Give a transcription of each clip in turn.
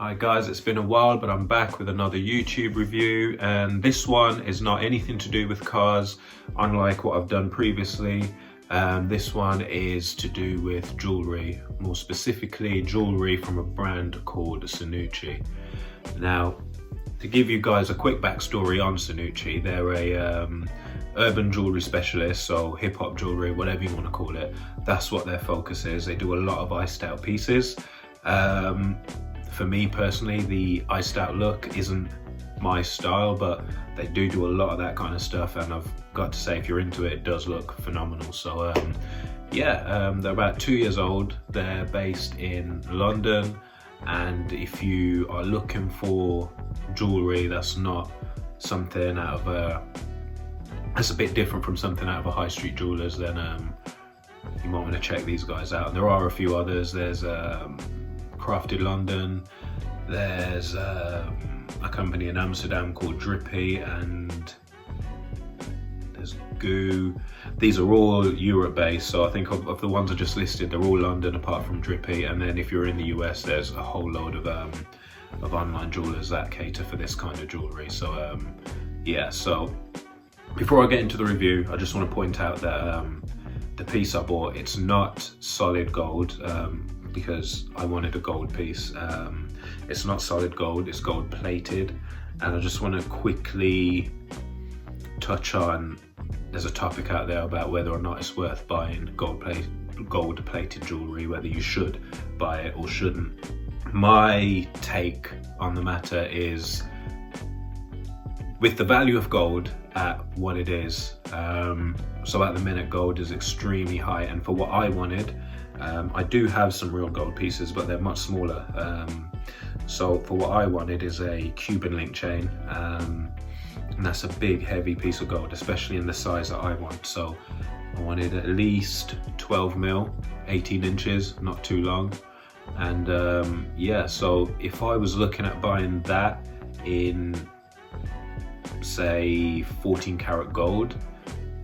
Hi guys, it's been a while, but I'm back with another YouTube review, and this one is not anything to do with cars, unlike what I've done previously. This one is to do with jewellery, more specifically jewellery from a brand called Cernucci. Now, to give you guys a quick backstory on Cernucci, they're a urban jewellery specialist, so hip-hop jewellery, whatever you want to call it. That's what their focus is. They do a lot of iced out pieces. For me personally, the iced out look isn't my style, but they do a lot of that kind of stuff, and I've got to say, if you're into it, it does look phenomenal. So they're about 2 years old. They're based in London, and if you are looking for jewellery that's not something out of that's a bit different from something out of a high street jewellers, then you might want to check these guys out. And there are a few others. There's Crafted London, there's a company in Amsterdam called Drippy, and there's Goo. These are all Europe based, so I think of the ones I just listed, they're all London apart from Drippy. And then if you're in the US, there's a whole load of online jewelers that cater for this kind of jewellery. So so before I get into the review, I just want to point out that the piece I bought, it's not solid gold, because I wanted a gold piece. It's not solid gold, it's gold plated. And I just want to quickly touch on, there's a topic out there about whether or not it's worth buying gold plated jewellery, whether you should buy it or shouldn't. My take on the matter is, with the value of gold at what it is, so at the minute gold is extremely high, and for what I wanted, I do have some real gold pieces, but they're much smaller. So for what I wanted is a Cuban link chain, and that's a big heavy piece of gold, especially in the size that I want. So I wanted at least 12 mil, 18 inches, not too long. And so if I was looking at buying that in, say, 14 karat gold,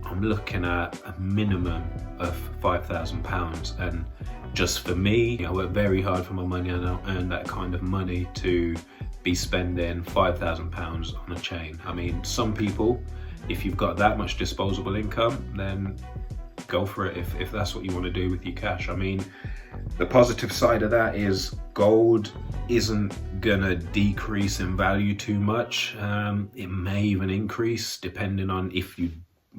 I'm looking at a minimum of £5,000. And just for me, I work very hard for my money, and I don't earn that kind of money to be spending £5,000 on a chain. I mean, some people, if you've got that much disposable income, then go for it if that's what you want to do with your cash. I mean, the positive side of that is gold isn't gonna decrease in value too much. It may even increase depending on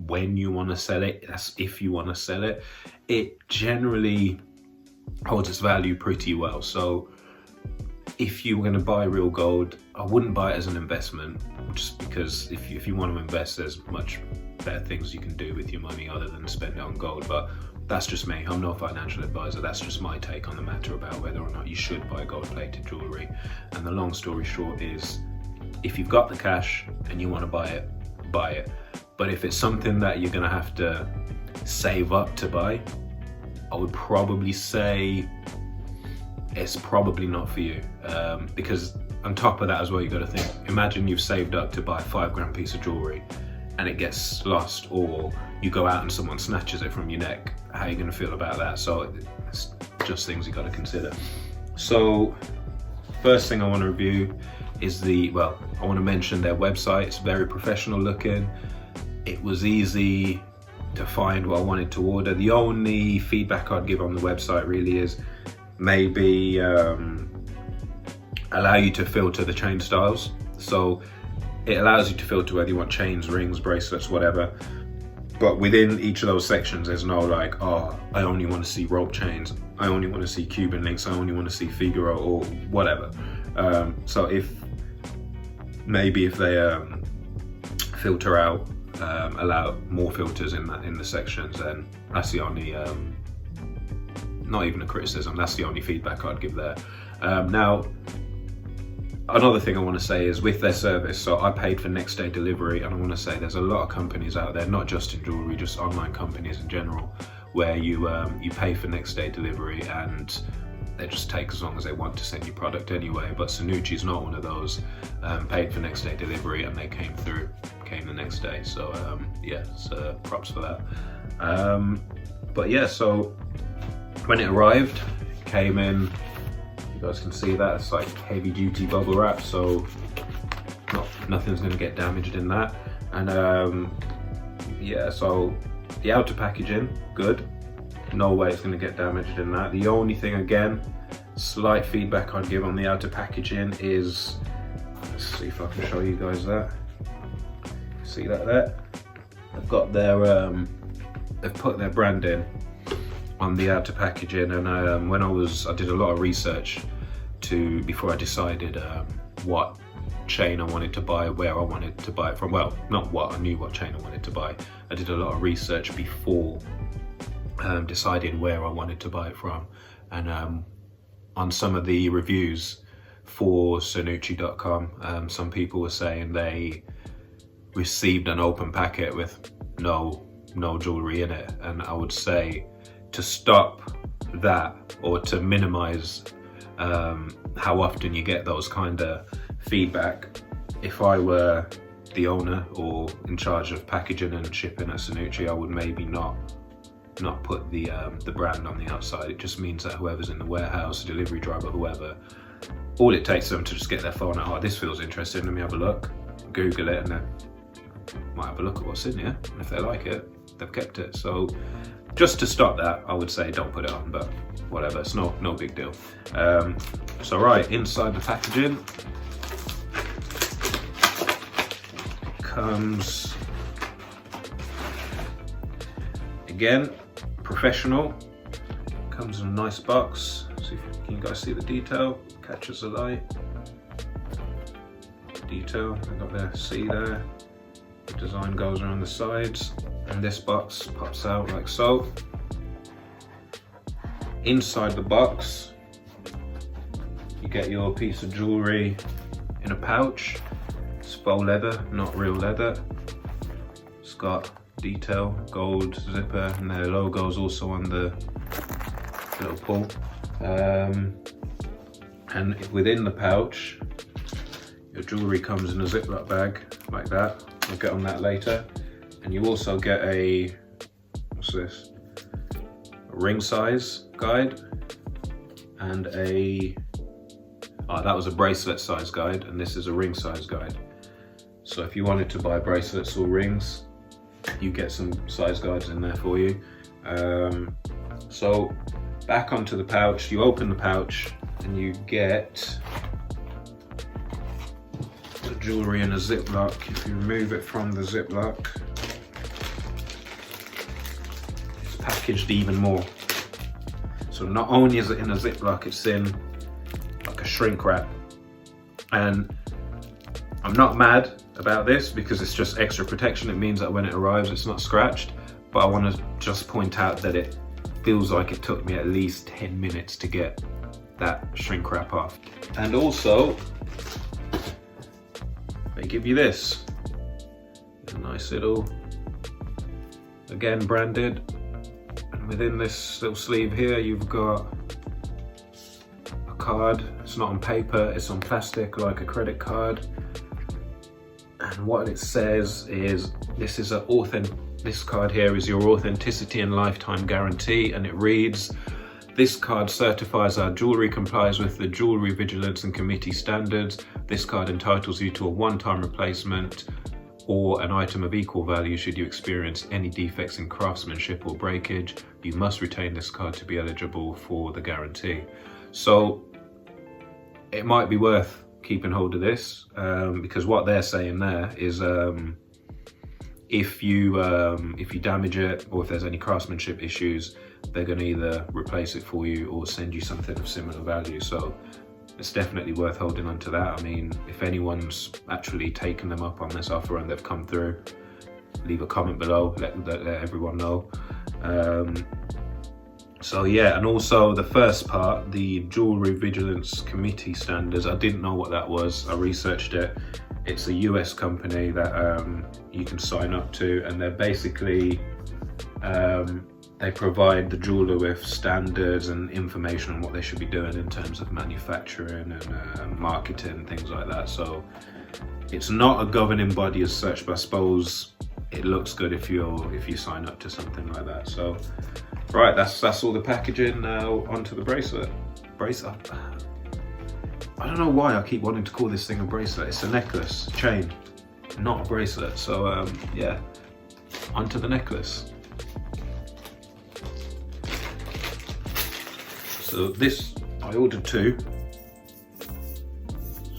when you want to sell it. That's if you want to sell it. It generally holds its value pretty well. So if you were going to buy real gold, I wouldn't buy it as an investment, just because if you want to invest, there's much better things you can do with your money other than spend it on gold. But that's just me. I'm no financial advisor. That's just my take on the matter about whether or not you should buy gold plated jewellery. And the long story short is, if you've got the cash and you want to buy it, buy it. But if it's something that you're gonna have to save up to buy, I would probably say it's probably not for you. Because on top of that as well, you gotta think, imagine you've saved up to buy a £5 piece of jewellery and it gets lost, or you go out and someone snatches it from your neck. How are you gonna feel about that? So it's just things you gotta consider. So first thing I wanna review is I want to mention their website. It's very professional looking. It was easy to find what I wanted to order. The only feedback I'd give on the website really is maybe allow you to filter the chain styles. So it allows you to filter whether you want chains, rings, bracelets, whatever. But within each of those sections, there's no like, oh, I only want to see rope chains, I only want to see Cuban links, I only want to see Figaro, or whatever. So if they filter out, allow more filters in the sections, then that's the only, not even a criticism, that's the only feedback I'd give there. Now, another thing I want to say is with their service, so I paid for next day delivery, and I want to say there's a lot of companies out there, not just in jewellery, just online companies in general, where you pay for next day delivery and they just take as long as they want to send you product anyway. But Cernucci's not one of those. Paid for next day delivery and they came the next day. So so props for that. But yeah, so when it arrived, it came in You guys can see that, it's like heavy duty bubble wrap, so nothing's gonna get damaged in that. And yeah, so the outer packaging, good. No way it's gonna get damaged in that. The only thing, again, slight feedback I'd give on the outer packaging is, let's see if I can show you guys that. See that there? They've got their, they've put their branding on the outer packaging, and when I did a lot of research before I decided what chain I wanted to buy, where I wanted to buy it from. Well, not what, I knew what chain I wanted to buy. I did a lot of research before deciding where I wanted to buy it from. And on some of the reviews for Cernucci.com, some people were saying they received an open packet with no jewellery in it. And I would say to stop that, or to minimize how often you get those kind of feedback, if I were the owner or in charge of packaging and shipping at Cernucci, I would maybe not put the brand on the outside. It just means that whoever's in the warehouse, delivery driver, whoever, all it takes them to just get their phone out, oh, this feels interesting, let me have a look, Google it, and then might have a look at what's in here, and if they like it, they've kept it. So just to stop that, I would say don't put it on, but whatever, it's no big deal. So right, inside the packaging comes, again, professional, comes in a nice box. See if you guys see the detail, catches the light. Detail, they've got their C there, the design goes around the sides, and this box pops out like so. Inside the box, you get your piece of jewellery in a pouch. It's faux leather, not real leather. It's got detail, gold zipper, and their logo's also on the little pull. And within the pouch, your jewellery comes in a Ziploc bag like that. We'll get on that later. And you also get a, what's this? A ring size guide and that was a bracelet size guide, and this is a ring size guide. So if you wanted to buy bracelets or rings, you get some size guides in there for you. So back onto the pouch, you open the pouch and you get the jewellery in a Ziploc. If you remove it from the Ziploc, it's packaged even more. So not only is it in a Ziploc, it's in like a shrink wrap. And I'm not mad about this because it's just extra protection. It means that when it arrives, it's not scratched. But I want to just point out that it feels like it took me at least 10 minutes to get that shrink wrap off. And also, they give you this. A nice little, again, branded. And within this little sleeve here, you've got a card. It's not on paper, it's on plastic like a credit card. And what it says is, this card here is your authenticity and lifetime guarantee, and it reads, this card certifies our jewellery complies with the Jewellery Vigilance and Committee standards. This card entitles you to a one-time replacement or an item of equal value should you experience any defects in craftsmanship or breakage. You must retain this card to be eligible for the guarantee. So it might be worth keeping hold of this, because what they're saying there is if you damage it, or if there's any craftsmanship issues, they're going to either replace it for you or send you something of similar value. So it's definitely worth holding on to that. I mean, if anyone's actually taken them up on this offer and they've come through, leave a comment below, let everyone know. So yeah, and also the first part, the Jewellery Vigilance Committee standards, I didn't know what that was. I researched it. It's a US company that you can sign up to, and they're basically, they provide the jeweler with standards and information on what they should be doing in terms of manufacturing and marketing, things like that. So it's not a governing body as such, but I suppose it looks good if you sign up to something like that. So right, that's all the packaging. Now onto the bracelet. I don't know why I keep wanting to call this thing a bracelet. It's a necklace, chain, not a bracelet. So yeah, onto the necklace. So this, I ordered 2.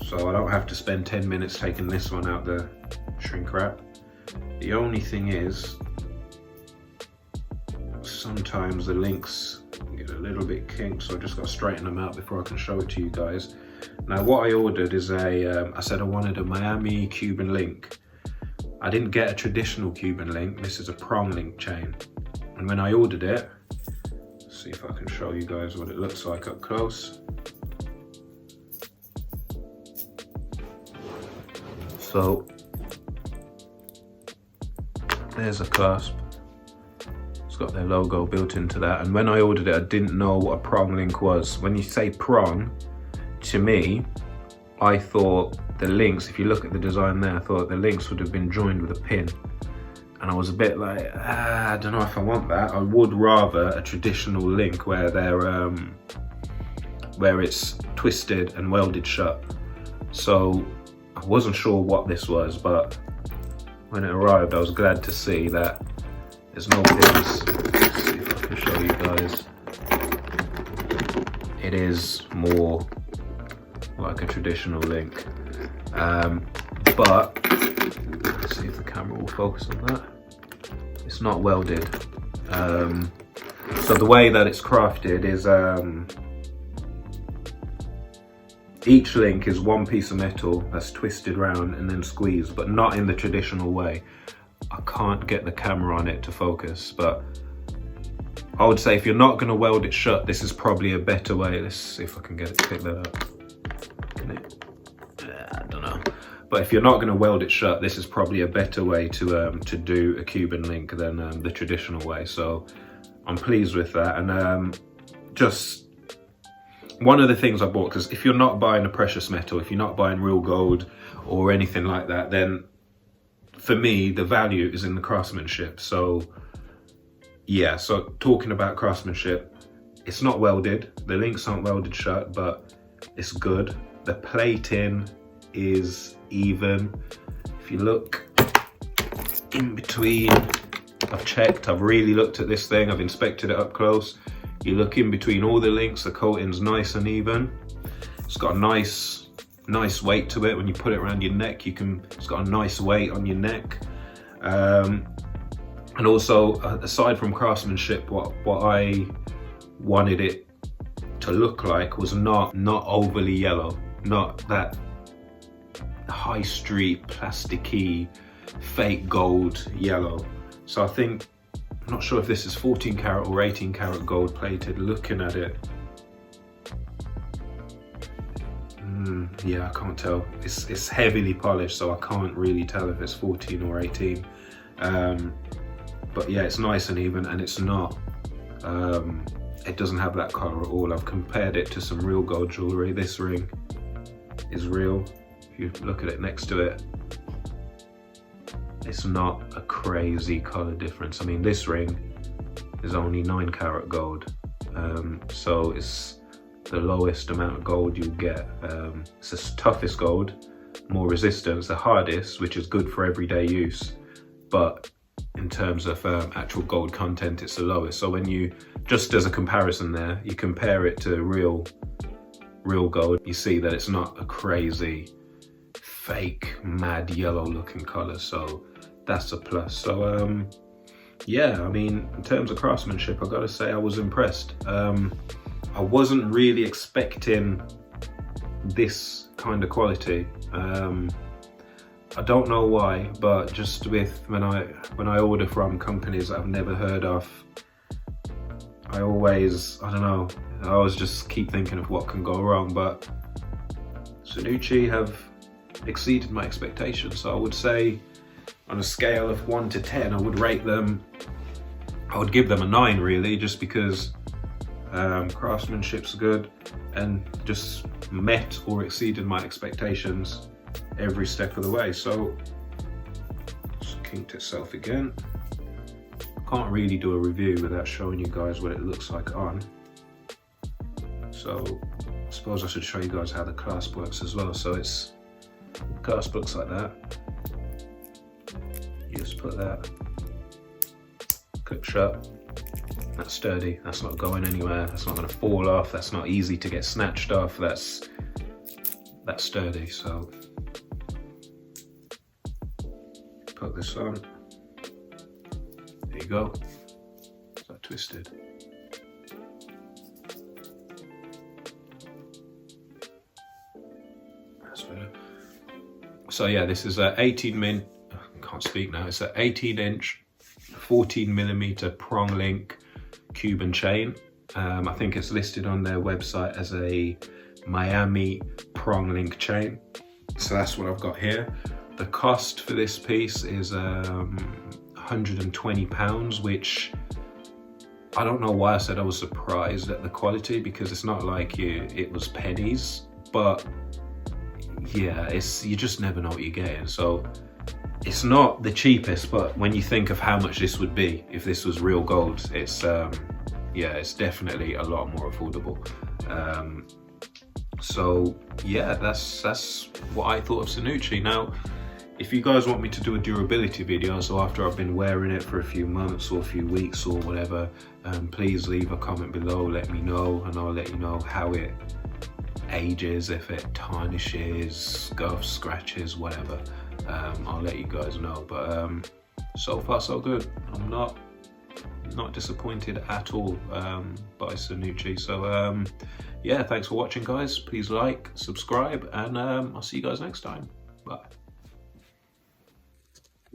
So I don't have to spend 10 minutes taking this one out the shrink wrap. The only thing is, sometimes the links get a little bit kinked, so I just got to straighten them out before I can show it to you guys. Now what I ordered is I said I wanted a Miami Cuban link. I didn't get a traditional Cuban link, this is a prong link chain. And when I ordered it, let's see if I can show you guys what it looks like up close. So there's a clasp. It's got their logo built into that. And when I ordered it, I didn't know what a prong link was. When you say prong, to me, I thought the links, if you look at the design there, I thought the links would have been joined with a pin. And I was a bit like, I don't know if I want that. I would rather a traditional link where they're, where it's twisted and welded shut. So I wasn't sure what this was, but when it arrived, I was glad to see that there's no pins. Let's see if I can show you guys. It is more like a traditional link. But let's see if the camera will focus on that. It's not welded. So the way that it's crafted is each link is one piece of metal that's twisted round and then squeezed, but not in the traditional way. I can't get the camera on it to focus, but I would say if you're not going to weld it shut, this is probably a better way. Let's see if I can get it to pick that up. Can it? I don't know. But if you're not going to weld it shut, this is probably a better way to do a Cuban link than the traditional way. So I'm pleased with that. And just one of the things I bought, because if you're not buying a precious metal, if you're not buying real gold or anything like that, then for me, the value is in the craftsmanship. So yeah, so talking about craftsmanship, it's not welded. The links aren't welded shut, but it's good. The plating is even. If you look in between, I've checked, I've really looked at this thing, I've inspected it up close. You look in between all the links, the coating's nice and even. It's got a nice weight to it. When you put it around your neck, it's got a nice weight on your neck. And also, aside from craftsmanship, what I wanted it to look like was not overly yellow, not that high street plasticky fake gold yellow. So I think, I'm not sure if this is 14 karat or 18 karat gold plated. Looking at it, yeah, I can't tell. It's heavily polished, so I can't really tell if it's 14 or 18. But yeah, it's nice and even, and it's not, it doesn't have that color at all. I've compared it to some real gold jewellery. This ring is real. If you look at it next to it, it's not a crazy color difference. I mean, this ring is only 9 karat gold. So it's the lowest amount of gold you'll get. It's the toughest gold, more resistance, the hardest, which is good for everyday use. But in terms of actual gold content, it's the lowest. So when you, just as a comparison there, you compare it to real gold, you see that it's not a crazy, fake, mad yellow looking color. So that's a plus. So yeah, I mean, in terms of craftsmanship, I gotta say I was impressed. I wasn't really expecting this kind of quality. I don't know why, but just with when I order from companies that I've never heard of, I don't know, I always just keep thinking of what can go wrong. But Cernucci have exceeded my expectations. So I would say, on a scale of 1 to 10, I would rate them, I would give them a 9 really, just because craftsmanship's good and just met or exceeded my expectations every step of the way. So it's kinked itself again. Can't really do a review without showing you guys what it looks like on. So I suppose I should show you guys how the clasp works as well. So it's, the clasp looks like that. You just put that, clip shut. That's sturdy, that's not going anywhere, that's not going to fall off, that's not easy to get snatched off, that's sturdy. So put this on, there you go. Is that twisted? That's better. So yeah, this is a 18 can't speak now, it's an 18-inch 14mm prong link Cuban chain. I think it's listed on their website as a Miami prong link chain. So that's what I've got here. The cost for this piece is £120, which I don't know why I said I was surprised at the quality, because it's not like it was pennies, but yeah, you just never know what you're getting. So it's not the cheapest, but when you think of how much this would be if this was real gold, it's yeah, it's definitely a lot more affordable. So yeah, that's what I thought of Cernucci. Now, if you guys want me to do a durability video, so after I've been wearing it for a few months or a few weeks or whatever, please leave a comment below, let me know, and I'll let you know how it ages, if it tarnishes, scuffs, scratches, whatever. I'll let you guys know, but so far so good. I'm not disappointed at all by Cernucci. So yeah, thanks for watching guys. Please like, subscribe, and I'll see you guys next time. Bye.